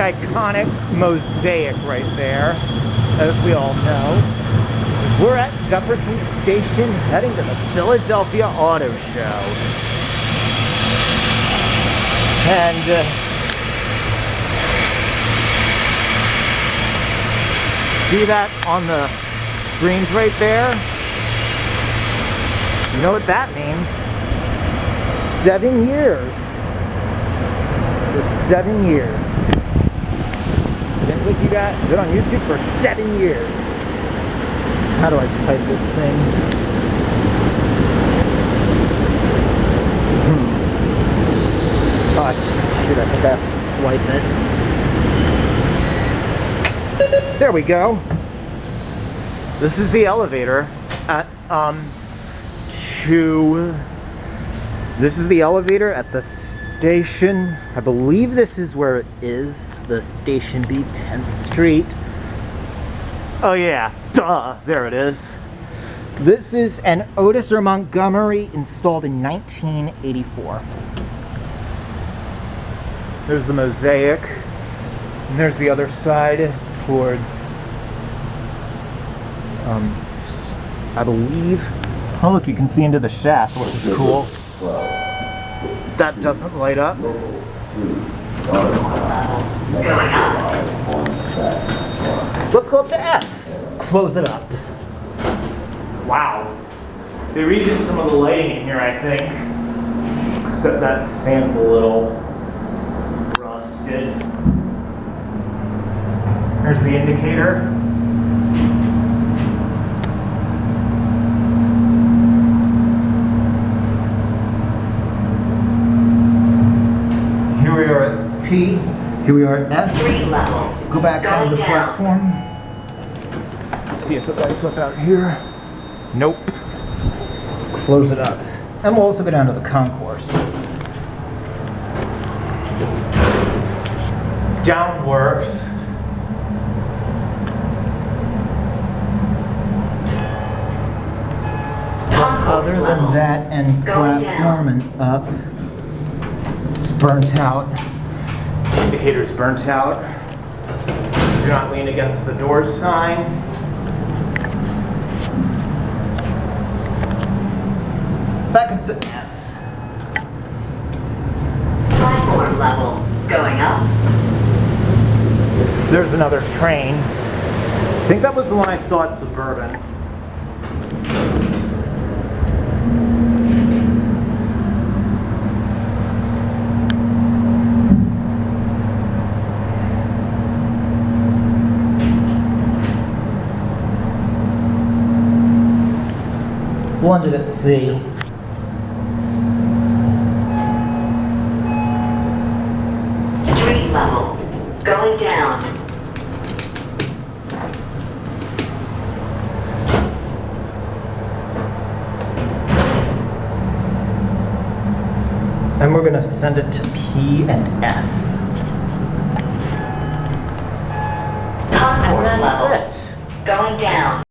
iconic mosaic right there, as we all know. As we're at Jefferson Station, heading to the Philadelphia Auto Show. And see that on the screens right there? You know what that means? 7 years. For 7 years. Been with you guys, been on YouTube for 7 years. How do I type this thing? Oh shit, I think I have to swipe it. There we go. This is the elevator at this is the elevator at the station. I believe this is where it is. The station B, 10th Street. Oh yeah, duh, there it is. This is an Otis or Montgomery installed in 1984. There's the mosaic, and there's the other side towards, I believe. Oh look, you can see into the shaft, which is cool. That doesn't light up. Let's go up to S. Close it up. Wow. They redid some of the lighting in here, I think. Except that fan's a little rusted. There's the indicator. Here we are at P. Here we are at S. Go back down to the platform. Let's see if it lights up out here. Nope. Close it up. And we'll also go down to the concourse. Down works. Other than that and platform and up, it's burnt out. Indicator's burnt out. Do not lean against the door sign. Back up to S. Platform level going up. There's another train. I think that was the one I saw at Suburban. Landed at C. Street level going down. And we're going to send it to P and S. Concourse And that's level it. going down.